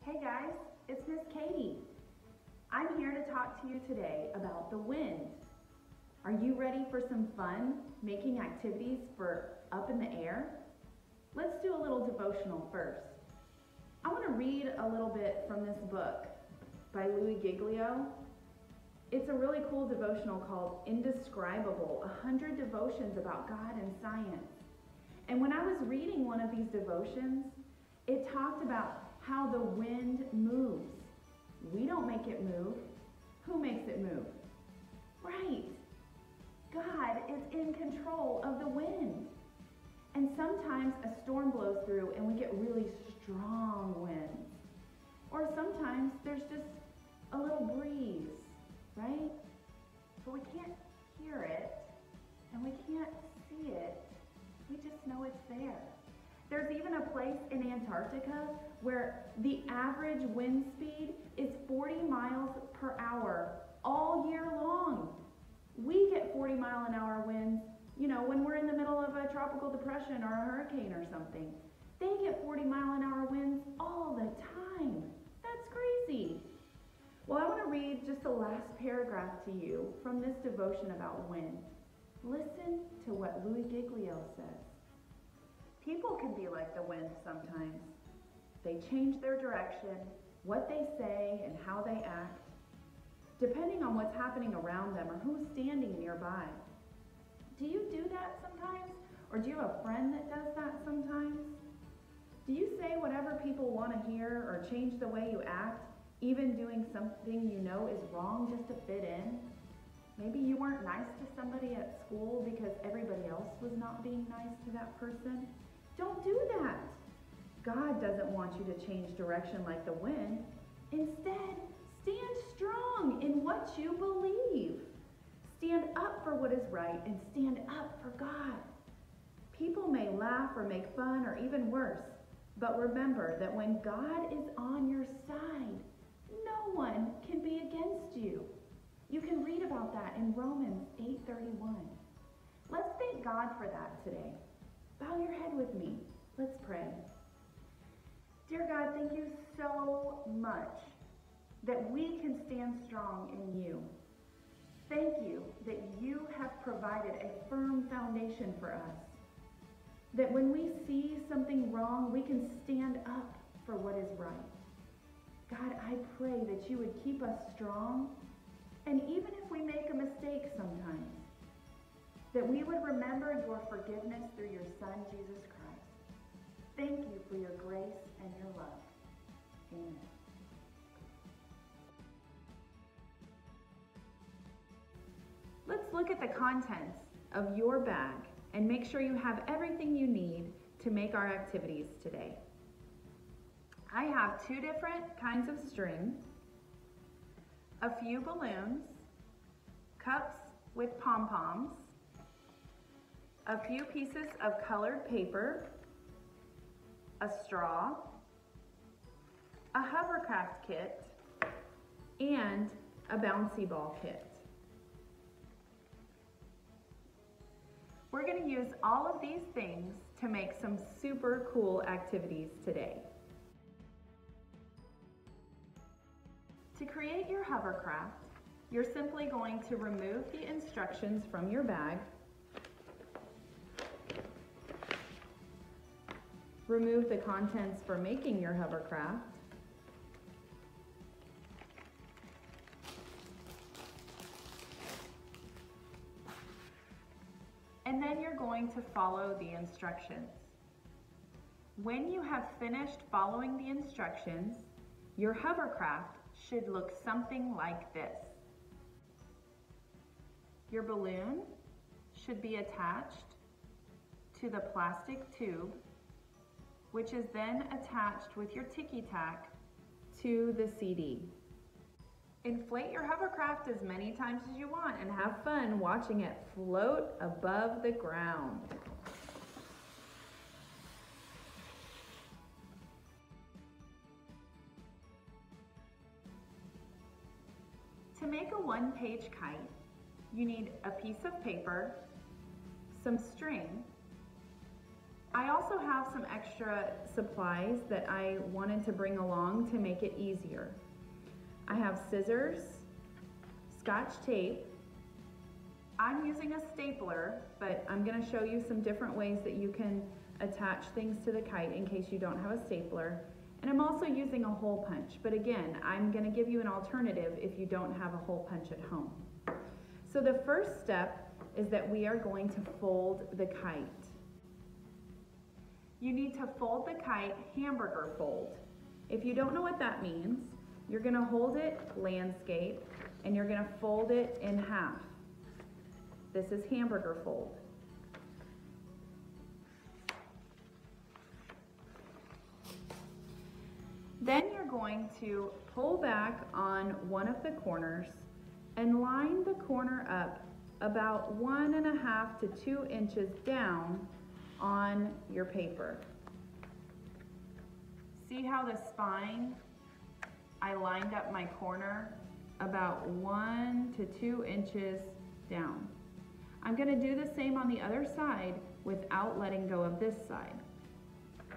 Hey guys, it's Miss Katie. I'm here to talk to you today about the wind. Are you ready for some fun making activities for up in the air? Let's do a little devotional first. I want to read a little bit from this book by Louis Giglio. It's a really cool devotional called Indescribable, 100 devotions about God and science. And when I was reading one of these devotions, it talked about how the wind moves. We don't make it move. Who makes it move? Right. God is in control of the wind. And sometimes a storm blows through and we get really strong winds. Or sometimes there's just a little breeze, right? But we can't hear it and we can't see it. We just know it's there. There's even a place in Antarctica where the average wind speed is 40 miles per hour all year long. We get 40-mile-an-hour winds, when we're in the middle of a tropical depression or a hurricane or something. They get 40-mile-an-hour winds all the time. That's crazy. Well, I want to read just the last paragraph to you from this devotion about wind. Listen to what Louis Giglio says. People can be like the wind sometimes. They change their direction, what they say, and how they act, depending on what's happening around them or who's standing nearby. Do you do that sometimes? Or do you have a friend that does that sometimes? Do you say whatever people want to hear or change the way you act, even doing something you know is wrong just to fit in? Maybe you weren't nice to somebody at school because everybody else was not being nice to that person. Don't do that. God doesn't want you to change direction like the wind. Instead, stand strong in what you believe. Stand up for what is right and stand up for God. People may laugh or make fun or even worse, but remember that when God is on your side, no one can be against you. You can read about that in Romans 8:31. Let's thank God for that today. Bow your head with me. Let's pray. Dear God, thank you so much that we can stand strong in you. Thank you that you have provided a firm foundation for us. That when we see something wrong, we can stand up for what is right. God, I pray that you would keep us strong, and even if we make a mistake sometimes, that we would remember your forgiveness through your Son, Jesus Christ. Thank you for your grace and your love. Amen. Let's look at the contents of your bag and make sure you have everything you need to make our activities today. I have 2 different kinds of string, a few balloons, cups with pom-poms, a few pieces of colored paper, a straw, a hovercraft kit, and a bouncy ball kit. We're going to use all of these things to make some super cool activities today. To create your hovercraft, you're simply going to remove the instructions from your bag, remove the contents for making your hovercraft, and then you're going to follow the instructions. When you have finished following the instructions, your hovercraft should look something like this. Your balloon should be attached to the plastic tube, which is then attached with your ticky-tack to the CD. Inflate your hovercraft as many times as you want and have fun watching it float above the ground. To make a 1-page kite, you need a piece of paper, some string, I also have some extra supplies that I wanted to bring along to make it easier. I have scissors, Scotch tape. I'm using a stapler, but I'm going to show you some different ways that you can attach things to the kite in case you don't have a stapler. And I'm also using a hole punch, but again, I'm going to give you an alternative if you don't have a hole punch at home. So the first step is that we are going to fold the kite. You need to fold the kite hamburger fold. If you don't know what that means, you're going to hold it landscape and you're going to fold it in half. This is hamburger fold. Then you're going to pull back on one of the corners and line the corner up about 1.5 to 2 inches down on your paper. See how the spine, I lined up my corner about 1 to 2 inches down. I'm going to do the same on the other side without letting go of this side.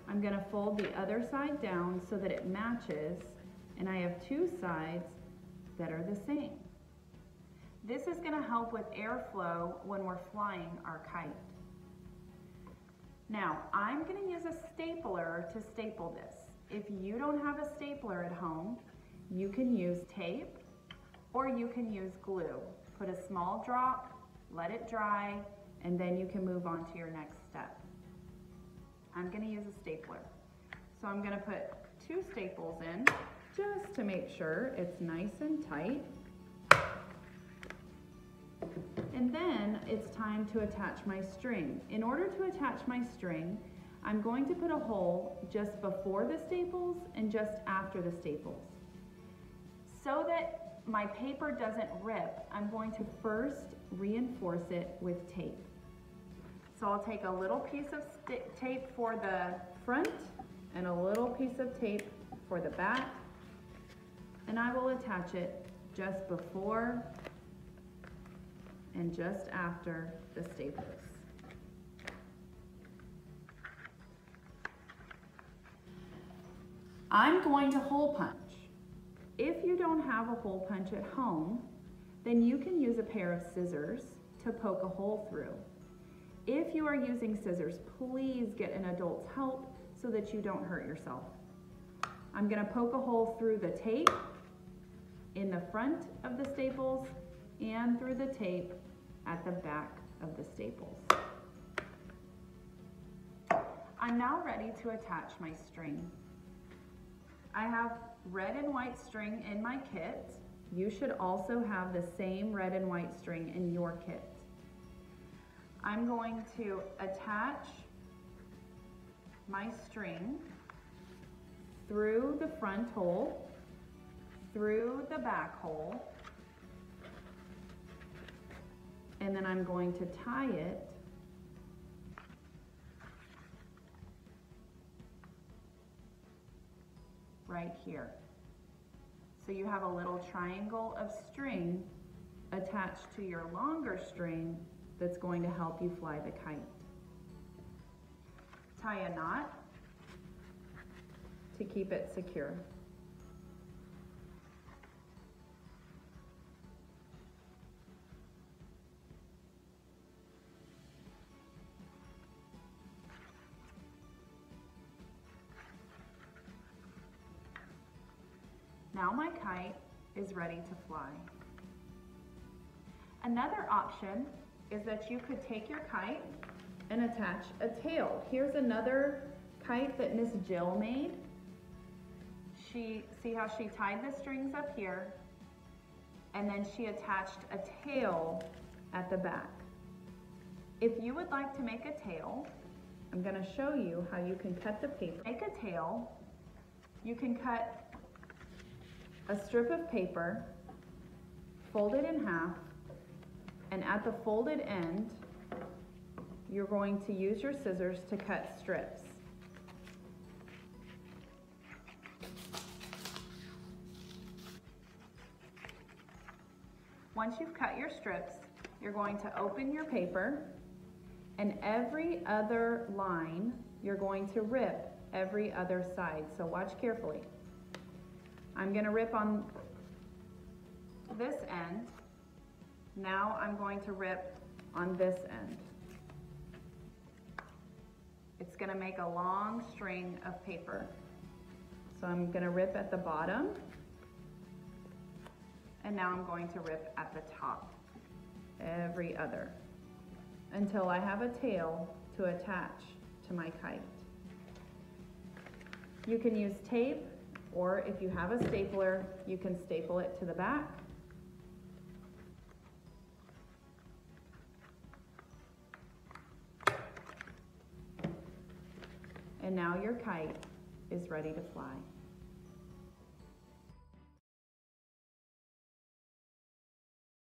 I'm going to fold the other side down so that it matches, and I have two sides that are the same. This is going to help with airflow when we're flying our kite. Now, I'm going to use a stapler to staple this. If you don't have a stapler at home, you can use tape or you can use glue. Put a small drop, let it dry, and then you can move on to your next step. I'm going to use a stapler. So I'm going to put 2 staples in just to make sure it's nice and tight. And then it's time to attach my string. In order to attach my string, I'm going to put a hole just before the staples and just after the staples. So that my paper doesn't rip, I'm going to first reinforce it with tape. So I'll take a little piece of tape for the front and a little piece of tape for the back, and I will attach it just before and just after the staples. I'm going to hole punch. If you don't have a hole punch at home, then you can use a pair of scissors to poke a hole through. If you are using scissors, please get an adult's help so that you don't hurt yourself. I'm going to poke a hole through the tape in the front of the staples and through the tape at the back of the staples. I'm now ready to attach my string. I have red and white string in my kit. You should also have the same red and white string in your kit. I'm going to attach my string through the front hole, through the back hole, and then I'm going to tie it right here. So you have a little triangle of string attached to your longer string that's going to help you fly the kite. Tie a knot to keep it secure. Now my kite is ready to fly. Another option is that you could take your kite and attach a tail. Here's another kite that Miss Jill made. See how she tied the strings up here, and then she attached a tail at the back. If you would like to make a tail, I'm going to show you how you can cut the paper. Make a tail. You can cut a strip of paper, fold it in half, and at the folded end, you're going to use your scissors to cut strips. Once you've cut your strips, you're going to open your paper And every other line, you're going to rip every other side. So watch carefully. I'm going to rip on this end. Now I'm going to rip on this end. It's going to make a long string of paper. So I'm going to rip at the bottom, and now I'm going to rip at the top, every other, until I have a tail to attach to my kite. You can use tape, or if you have a stapler, you can staple it to the back. And now your kite is ready to fly.